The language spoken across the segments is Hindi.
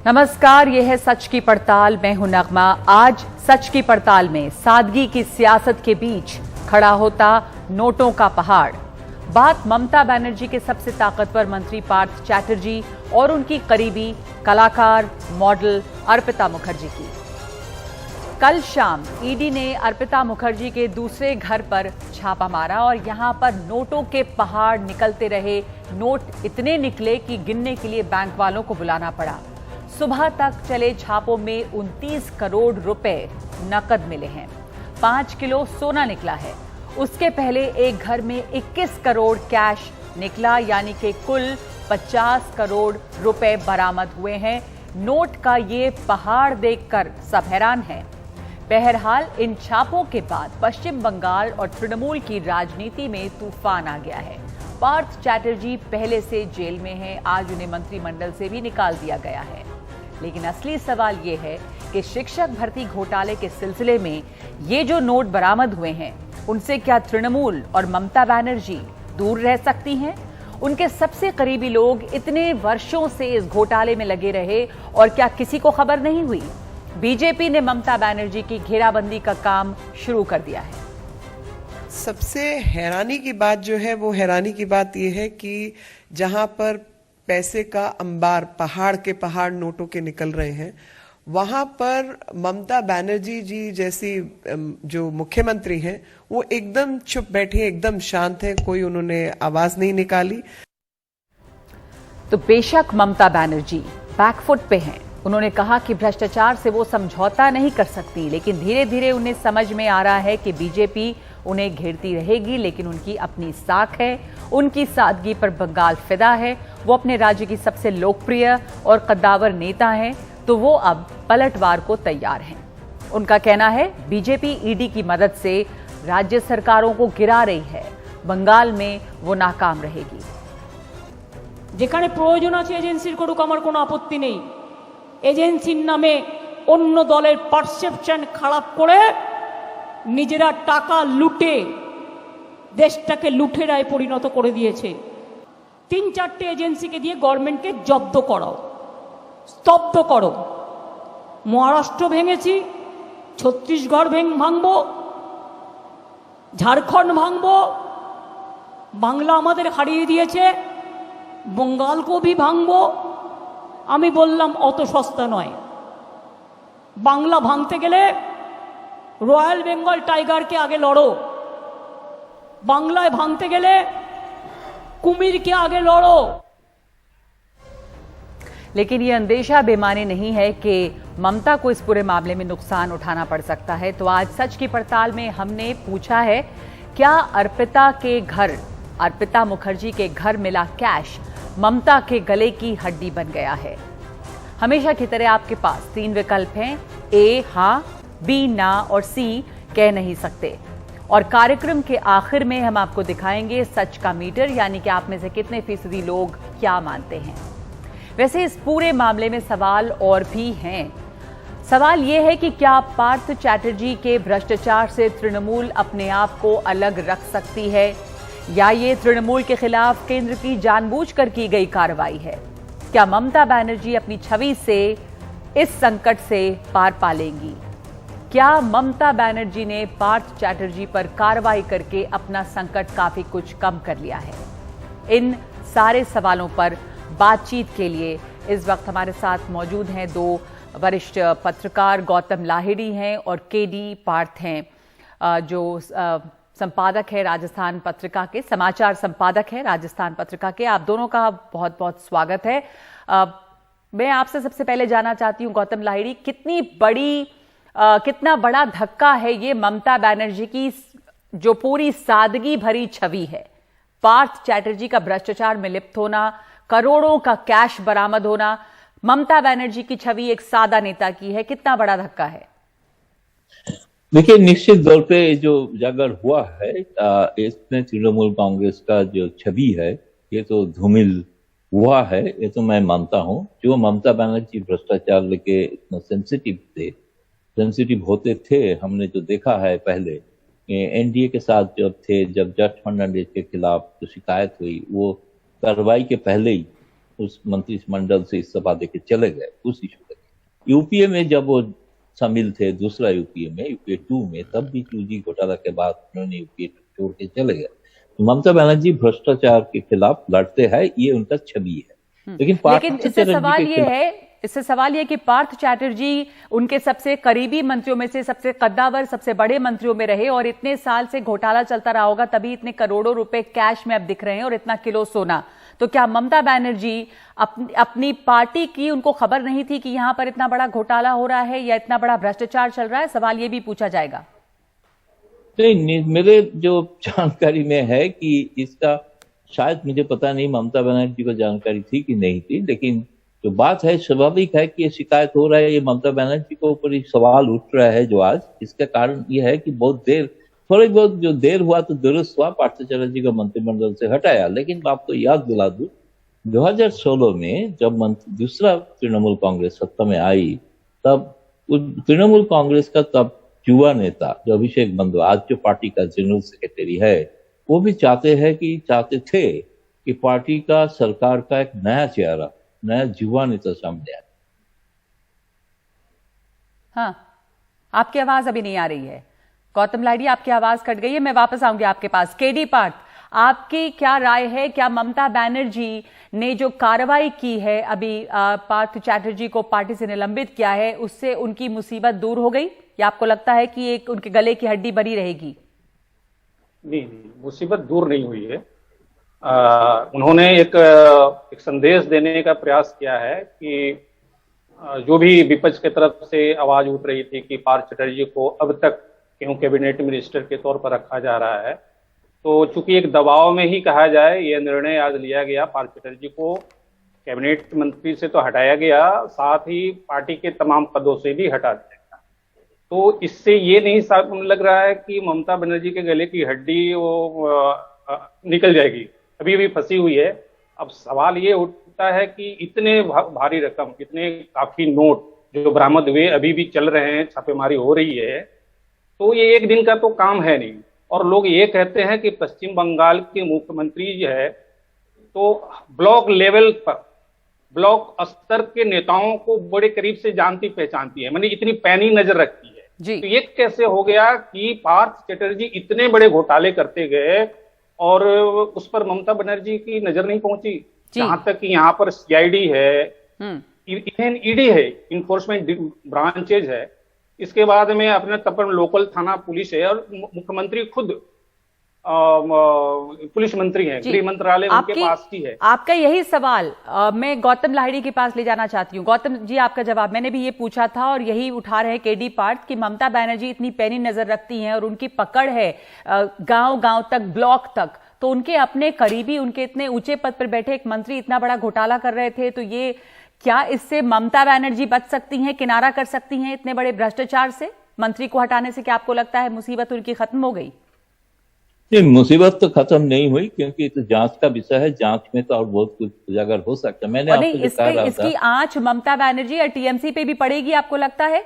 नमस्कार, ये है सच की पड़ताल। मैं हूं नगमा। आज सच की पड़ताल में सादगी की सियासत के बीच खड़ा होता नोटों का पहाड़। बात ममता बनर्जी के सबसे ताकतवर मंत्री पार्थ चैटर्जी और उनकी करीबी कलाकार मॉडल अर्पिता मुखर्जी की। कल शाम ईडी ने अर्पिता मुखर्जी के दूसरे घर पर छापा मारा और यहां पर नोटों के पहाड़ निकलते रहे। नोट इतने निकले कि गिनने के लिए बैंक वालों को बुलाना पड़ा। सुबह तक चले छापों में 29 करोड़ रुपए नकद मिले हैं। 5 किलो सोना निकला है। उसके पहले एक घर में 21 करोड़ कैश निकला, यानी कि कुल 50 करोड़ रुपए बरामद हुए हैं। नोट का ये पहाड़ देखकर सब हैरान हैं। बहरहाल इन छापों के बाद पश्चिम बंगाल और तृणमूल की राजनीति में तूफान आ गया है। पार्थ चैटर्जी पहले से जेल में हैं। आज उन्हें मंत्रिमंडल से भी निकाल दिया गया है। लेकिन असली सवाल ये है कि शिक्षक भर्ती घोटाले के सिलसिले में ये जो नोट बरामद हुए हैं, उनसे क्या तृणमूल और ममता बनर्जी दूर रह सकती हैं? उनके सबसे करीबी लोग इतने वर्षों से इस घोटाले में लगे रहे और क्या किसी को खबर नहीं हुई? बीजेपी ने ममता बनर्जी की घेराबंदी का काम शुरू कर दिया है। सबसे हैरानी की बात जो है वो हैरानी की बात यह है कि जहां पर पैसे का अंबार, पहाड़ के पहाड़ नोटों के निकल रहे हैं, वहां पर ममता बनर्जी जी जैसी जो मुख्यमंत्री हैं वो एकदम चुप बैठी हैं, एकदम शांत हैं, कोई उन्होंने आवाज नहीं निकाली। तो बेशक ममता बनर्जी बैकफुट पे हैं। उन्होंने कहा कि भ्रष्टाचार से वो समझौता नहीं कर सकती, लेकिन धीरे धीरे उन्हें समझ में आ रहा है कि बीजेपी उन्हें घेरती रहेगी, लेकिन उनकी अपनी साख है। उनकी सादगी पर बंगाल फिदा है। वो अपने राज्य की सबसे लोकप्रिय और कद्दावर नेता हैं, तो वो अब पलटवार को तैयार हैं। उनका कहना है बीजेपी ईडी की मदद से राज्य सरकारों को गिरा रही है। बंगाल में वो नाकाम रहेगी। যেখানে প্রয়োজন আছে এজেন্সির করুক, আমার কোনো আপত্তি নেই। এজেন্সির নামে অন্য দলের পারসেপশন খারাপ করে নিজেরা টাকা লুটে দেশটাকে লুঠেরায় পরিণত করে দিয়েছে। 3-4টে এজেন্সিকে দিয়ে গভর্নমেন্টকে জব্দ করাও, স্তব্ধ করো। মহারাষ্ট্র ভেঙেছি, ছত্তিশগড় ভাঙবো, ঝাড়খণ্ড ভাঙবো, বাংলা আমাদের হারিয়ে দিয়েছে, বঙ্গালকেও भी ভাঙবো। আমি বললাম অত সস্তা নয়। বাংলা ভাঙতে গেলে রয়্যাল বেঙ্গল টাইগারকে আগে লড়ো, বাংলায় ভাঙতে গেলে कुमीर के आगे लड़ो। लेकिन ये अंदेशा बेमानी नहीं है कि ममता को इस पूरे मामले में नुकसान उठाना पड़ सकता है। तो आज सच की पड़ताल में हमने पूछा है, क्या अर्पिता के घर, अर्पिता मुखर्जी के घर मिला कैश ममता के गले की हड्डी बन गया है? हमेशा की तरह आपके पास 3 विकल्प हैं, ए हां, बी ना और सी कह नहीं सकते। और कार्यक्रम के आखिर में हम आपको दिखाएंगे सच का मीटर, यानी कि आप में से कितने फीसदी लोग क्या मानते हैं। वैसे इस पूरे मामले में सवाल और भी हैं। सवाल यह है कि क्या पार्थ चैटर्जी के भ्रष्टाचार से तृणमूल अपने आप को अलग रख सकती है, या ये तृणमूल के खिलाफ केंद्र की जानबूझकर की गई कार्रवाई है? क्या ममता बनर्जी अपनी छवि से इस संकट से पार पा लेंगी? क्या ममता बनर्जी ने पार्थ चैटर्जी पर कार्रवाई करके अपना संकट काफी कुछ कम कर लिया है? इन सारे सवालों पर बातचीत के लिए इस वक्त हमारे साथ मौजूद हैं 2 वरिष्ठ पत्रकार, गौतम लाहिड़ी हैं और केडी पार्थ हैं, जो संपादक है राजस्थान पत्रिका के, समाचार संपादक है राजस्थान पत्रिका के। आप दोनों का बहुत बहुत स्वागत है। मैं आपसे सबसे पहले जानना चाहती हूं, गौतम लाहिड़ी, कितना बड़ा धक्का है ये ममता बनर्जी की जो पूरी सादगी भरी छवि है? पार्थ चैटर्जी का भ्रष्टाचार में लिप्त होना, करोड़ों का कैश बरामद होना, ममता बनर्जी की छवि एक सादा नेता की है, कितना बड़ा धक्का है? देखिए, निश्चित तौर पे जो उजागर हुआ है इसमें तृणमूल कांग्रेस का जो छवि है ये तो धूमिल हुआ है, ये तो मैं मानता हूं। जो ममता बनर्जी भ्रष्टाचार लेके इतना सेंसिटिव होते थे, हमने जो देखा है पहले एनडीए के साथ जब थे, जब जॉर्ज फर्नांडिस के खिलाफ जो शिकायत हुई, वो कार्रवाई के पहले ही उस मंत्रिमंडल से इस्तीफा देके चले गए उस इशू पे। यूपीए में जब वो शामिल थे, दूसरा यूपीए में, यूपीए 2 में, तब भी 2G घोटाला के बाद उन्होंने यूपीए छोड़ के चले गए। ममता बनर्जी भ्रष्टाचार के खिलाफ लड़ते हैं, ये उनका छवि है। लेकिन इससे सवाल ये कि पार्थ चैटर्जी उनके सबसे करीबी मंत्रियों में से सबसे कद्दावर, सबसे बड़े मंत्रियों में रहे और इतने साल से घोटाला चलता रहा होगा, तभी इतने करोड़ों रुपए कैश में अब दिख रहे हैं और इतना किलो सोना। तो क्या ममता बनर्जी अपनी पार्टी की उनको खबर नहीं थी कि यहां पर इतना बड़ा घोटाला हो रहा है या इतना बड़ा भ्रष्टाचार चल रहा है? सवाल ये भी पूछा जाएगा। नहीं, मेरे जो जानकारी में है कि इसका शायद, मुझे पता नहीं ममता बनर्जी को जानकारी थी कि नहीं थी, लेकिन जो बात है स्वाभाविक है कि ये शिकायत हो रहा है, ये ममता बनर्जी को ऊपर सवाल उठ रहा है जो आज। इसका कारण ये है कि बहुत देर, थोड़ी बहुत जो देर हुआ तो दुरुस्त हुआ, पार्थ चैटर्जी को मंत्रिमंडल से हटाया। लेकिन आपको याद दिला दूं, 2016 में जब दूसरा तृणमूल कांग्रेस सत्ता में आई, तब तृणमूल कांग्रेस का तब युवा नेता जो अभिषेक बंधु, आज जो पार्टी का जनरल सेक्रेटरी है, वो भी चाहते थे कि पार्टी का, सरकार का एक नया चेहरा, नया युवा नेता सामने आए। हाँ, आपकी आवाज अभी नहीं आ रही है गौतम लाहिड़ी, आपकी आवाज कट गई है। मैं वापस आऊंगी आपके पास। केडी पार्थ, आपकी क्या राय है? क्या ममता बनर्जी ने जो कार्रवाई की है अभी, पार्थ चैटर्जी को पार्टी से निलंबित किया है, उससे उनकी मुसीबत दूर हो गई या आपको लगता है कि एक उनके गले की हड्डी बनी रहेगी? नहीं, मुसीबत दूर नहीं हुई है। उन्होंने एक संदेश देने का प्रयास किया है कि जो भी विपक्ष की तरफ से आवाज उठ रही थी कि पार्थ चैटर्जी को अब तक क्यों कैबिनेट मिनिस्टर के तौर पर रखा जा रहा है, तो चूंकि एक दबाव में ही कहा जाए, यह निर्णय आज लिया गया, पार्थ चैटर्जी को कैबिनेट मंत्री से तो हटाया गया, साथ ही पार्टी के तमाम पदों से भी हटा दिया गया। तो इससे ये नहीं लग रहा है कि ममता बनर्जी के गले की हड्डी वो निकल जाएगी, अभी भी फंसी हुई है। अब सवाल ये उठता है कि इतने भारी रकम, इतने काफी नोट जो बरामद हुए, अभी भी चल रहे हैं, छापेमारी हो रही है, तो ये एक दिन का तो काम है नहीं। और लोग ये कहते हैं कि पश्चिम बंगाल के मुख्यमंत्री जो है, तो ब्लॉक लेवल पर, ब्लॉक स्तर के नेताओं को बड़े करीब से जानती पहचानती है, मानी इतनी पैनी नजर रखती है जी। तो ये कैसे हो गया कि पार्थ चैटर्जी इतने बड़े घोटाले करते गए और उस पर ममता बनर्जी की नजर नहीं पहुंची? जहां तक कि यहाँ पर CID है, ED है, इन्फोर्समेंट ब्रांचेज है, इसके बाद में अपने तपर लोकल थाना पुलिस है, और मुख्यमंत्री खुद पुलिस मंत्री हैं, गृह मंत्रालय उनके पास ही है। आपका यही सवाल मैं गौतम लाहिड़ी के पास ले जाना चाहती हूँ। गौतम जी, आपका जवाब मैंने भी ये पूछा था और यही उठा रहे केडी पार्थ कि ममता बनर्जी इतनी पैनी नजर रखती हैं और उनकी पकड़ है गांव-गांव तक, ब्लॉक तक, तो उनके अपने करीबी, उनके इतने ऊंचे पद पर बैठे एक मंत्री इतना बड़ा घोटाला कर रहे थे, तो ये क्या इससे ममता बनर्जी बच सकती हैं, किनारा कर सकती हैं इतने बड़े भ्रष्टाचार से? मंत्री को हटाने से क्या आपको लगता है मुसीबत उनकी खत्म हो गई? नहीं, मुसीबत तो खत्म नहीं हुई, क्योंकि तो जांच का विषय है, जांच में तो और बहुत कुछ उजागर हो सकता है। मैंने आपको कहा रहा था, इसकी आंच ममता बनर्जी या TMC पे भी पड़ेगी, आपको लगता है,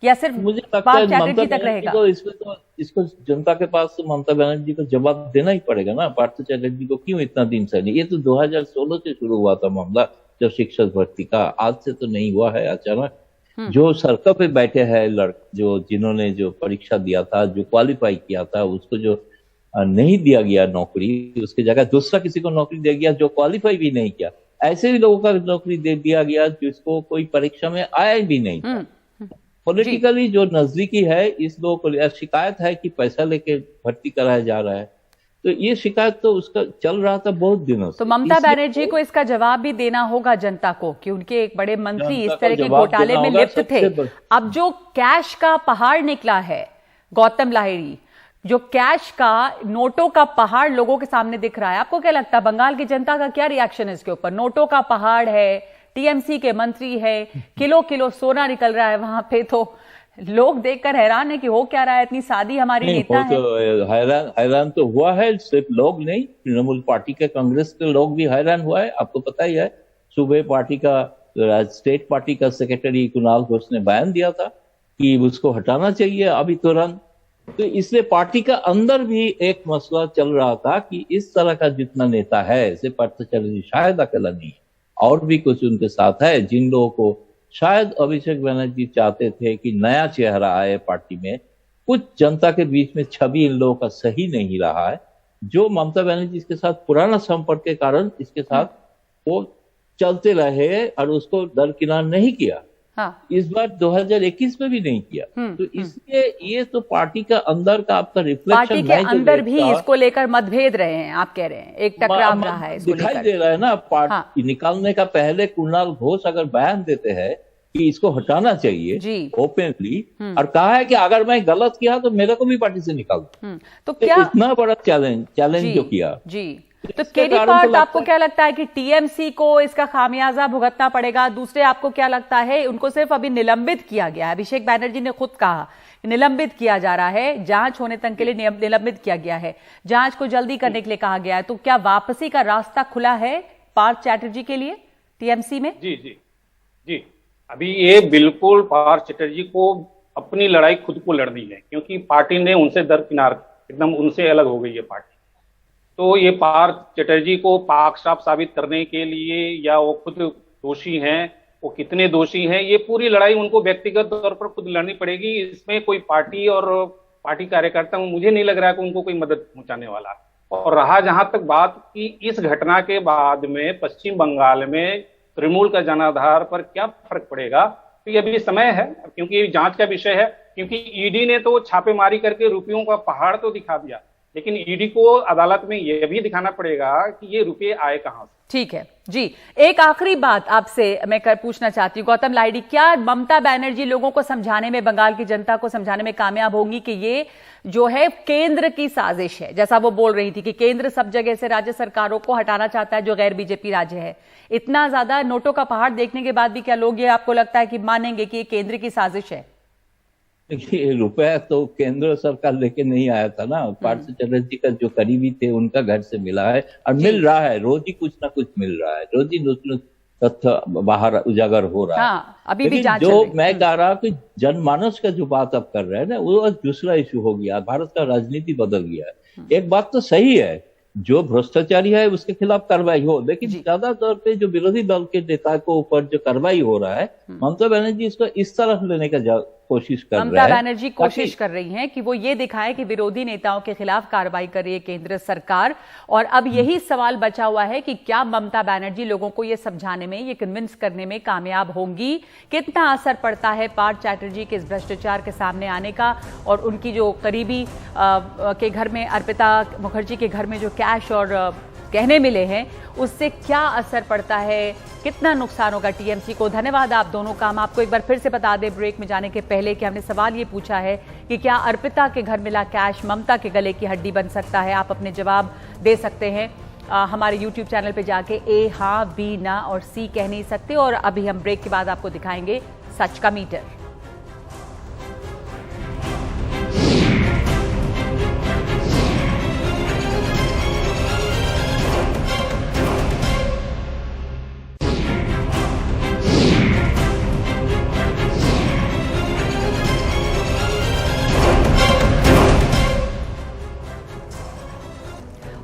या सिर्फ मुझे लगता है ममता बनर्जी को इसमें तो, इसको जनता के पास तो ममता बनर्जी को जवाब देना ही पड़ेगा ना। पार्थ चैटर्जी को क्यों इतना दिन से नहीं? ये तो 2016 से शुरू हुआ था मामला, जब शिक्षक भर्ती का, आज से तो नहीं हुआ है अचानक। जो सड़कों पे बैठे हैं जो जिन्होंने जो परीक्षा दिया था, जो क्वालिफाई किया था, उसको जो नहीं दिया गया नौकरी, उसकी जगह दूसरा किसी को नौकरी दे गया जो क्वालिफाई भी नहीं किया, ऐसे भी लोगों का नौकरी दे दिया गया जिसको कोई परीक्षा में आया भी नहीं। पॉलिटिकली जो नजदीकी है, इस लोगों को शिकायत है कि पैसा लेके भर्ती कराया जा रहा है, तो ये शिकायत तो उसका चल रहा था बहुत दिनों से। तो ममता बनर्जी को इसका जवाब भी देना होगा जनता को कि उनके एक बड़े मंत्री इस तरह के घोटाले में लिप्त थे। अब जो कैश का पहाड़ निकला है गौतम लाहिड़ी, जो कैश का, नोटों का पहाड़ लोगों के सामने दिख रहा है, आपको क्या लगता है बंगाल की जनता का क्या रिएक्शन है इसके ऊपर? नोटों का पहाड़ है, TMC के मंत्री है, किलो किलो सोना निकल रहा है वहां पे, तो लोग देखकर हैरान है कि हो क्या रहा है, इतनी सादी हमारी नेता है। तो हैरान तो हुआ है, सिर्फ लोग नहीं, तृणमूल पार्टी के, कांग्रेस के लोग भी हैरान हुआ है। आपको पता ही है, सुबह पार्टी का, स्टेट पार्टी का सेक्रेटरी कुणाल घोष ने बयान दिया था कि उसको हटाना चाहिए अभी तुरंत। तो इसलिए पार्टी का अंदर भी एक मसला चल रहा था कि इस तरह का जितना नेता है, सिर्फ पार्थ चैटर्जी शायद अकेला नहीं है, और भी कुछ उनके साथ है जिन लोगों को शायद अभिषेक बनर्जी चाहते थे कि नया चेहरा आए पार्टी में। कुछ जनता के बीच में छवि इन लोगों का सही नहीं रहा है, जो ममता बनर्जी के साथ पुराना संपर्क के कारण इसके साथ वो चलते रहे और उसको दरकिनार नहीं किया। हाँ। इस बार 2021 में भी नहीं किया। तो इसलिए ये तो पार्टी का अंदर का आपका रिफ्लेक्शन, पार्टी के अंदर भी इसको लेकर मतभेद रहे हैं, आप कह रहे हैं एक टकराव रहा है इसको दिखाई लेकर। दे रहा है ना। पार्टी हाँ। निकालने का पहले कुणाल घोष अगर बयान देते हैं कि इसको हटाना चाहिए ओपनली, और कहा है कि अगर मैं गलत किया तो मेरे को भी पार्टी से निकाल दो। तो क्या इतना बड़ा चैलेंज जो किया जी, तो केडी पार्ट आपको क्या लगता है कि टीएमसी को इसका खामियाजा भुगतना पड़ेगा? दूसरे आपको क्या लगता है, उनको सिर्फ अभी निलंबित किया गया है, अभिषेक बैनर्जी ने खुद कहा निलंबित किया जा रहा है, जांच होने तक के लिए निलंबित किया गया है, जांच को जल्दी करने के लिए कहा गया है, तो क्या वापसी का रास्ता खुला है पार्थ चैटर्जी के लिए टीएमसी में? जी जी जी, अभी ये बिल्कुल पार्थ चैटर्जी को अपनी लड़ाई खुद को लड़नी है, क्योंकि पार्टी ने उनसे दरकिनार, एकदम उनसे अलग हो गई है पार्टी। तो ये पार्थ चैटर्जी को पाक साफ साबित करने के लिए, या वो खुद दोषी हैं, वो कितने दोषी हैं, ये पूरी लड़ाई उनको व्यक्तिगत तौर पर खुद लड़नी पड़ेगी। इसमें कोई पार्टी और पार्टी कार्यकर्ता, मुझे नहीं लग रहा है कि उनको कोई मदद पहुंचाने वाला। और रहा जहां तक बात की इस घटना के बाद में पश्चिम बंगाल में तृणमूल का जनाधार पर क्या फर्क पड़ेगा, तो ये अभी समय है, क्योंकि ये जांच का विषय है। क्योंकि ईडी ने तो छापेमारी करके रुपयों का पहाड़ तो दिखा दिया, लेकिन ईडी को अदालत में यह भी दिखाना पड़ेगा कि ये रुपये आए कहां से। ठीक है जी, एक आखिरी बात आपसे मैं पूछना चाहती हूँ गौतम लाहिड़ी, क्या ममता बनर्जी लोगों को समझाने में, बंगाल की जनता को समझाने में कामयाब होंगी कि ये जो है केंद्र की साजिश है? जैसा वो बोल रही थी कि केंद्र सब जगह से राज्य सरकारों को हटाना चाहता है जो गैर बीजेपी राज्य है। इतना ज्यादा नोटों का पहाड़ देखने के बाद भी क्या लोग ये आपको लगता है कि मानेंगे कि ये केंद्र की साजिश है? देखिए, रुपया तो केंद्र सरकार लेके नहीं आया था ना, पार्थ चैटर्जी का जो करीबी थे उनका घर से मिला है और मिल रहा है, रोज ही कुछ ना कुछ मिल रहा है, रोज ही तथ्य बाहर उजागर हो रहा है। हाँ, अभी भी जांच जो मैं कह रहा कि जनमानस का जो बात आप कर रहे हैं ना, वो दूसरा इशू हो गया, भारत का राजनीति बदल गया है। एक बात तो सही है, जो भ्रष्टाचारी है उसके खिलाफ कार्रवाई हो, लेकिन ज्यादातर पे जो विरोधी दल के नेता को ऊपर जो कार्रवाई हो रहा है, ममता बनर्जी इसको इस तरफ लेने का कोशिश कर रहे हैं। ममता बनर्जी कोशिश कर रही हैं कि वो ये दिखाएं कि विरोधी नेताओं के खिलाफ कार्रवाई कर रही है केंद्र सरकार। और अब यही सवाल बचा हुआ है कि क्या ममता बनर्जी लोगों को ये समझाने में, ये कन्विंस करने में कामयाब होंगी? कितना असर पड़ता है पार्थ चैटर्जी के इस भ्रष्टाचार के सामने आने का, और उनकी जो करीबी के घर में, अर्पिता मुखर्जी के घर में जो कैश और गहने मिले हैं, उससे क्या असर पड़ता है, कितना नुकसान होगा टीएमसी को? धन्यवाद आप दोनों का। हम आपको एक बार फिर से बता दें ब्रेक में जाने के पहले कि हमने सवाल ये पूछा है कि क्या अर्पिता के घर मिला कैश ममता के गले की हड्डी बन सकता है? आप अपने जवाब दे सकते हैं हमारे यूट्यूब चैनल पे जाके। ए हाँ, बी ना और सी कह नहीं सकते। और अभी हम ब्रेक के बाद आपको दिखाएंगे सच का मीटर।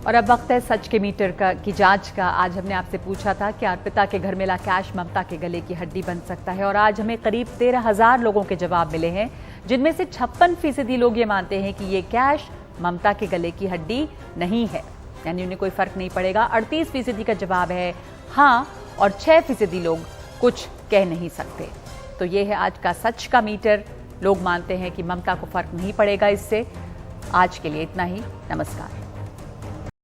और अब वक्त है सच के मीटर की जांच का। आज हमने आपसे पूछा था कि अर्पिता के घर मिला कैश ममता के गले की हड्डी बन सकता है, और आज हमें करीब 13,000 लोगों के जवाब मिले हैं, जिनमें से 56% लोग ये मानते हैं कि ये कैश ममता के गले की हड्डी नहीं है, यानी उन्हें कोई फर्क नहीं पड़ेगा। 38% का जवाब है हाँ, और 6% लोग कुछ कह नहीं सकते। तो ये है आज का सच का मीटर। लोग मानते हैं कि ममता को फर्क नहीं पड़ेगा इससे। आज के लिए इतना ही, नमस्कार।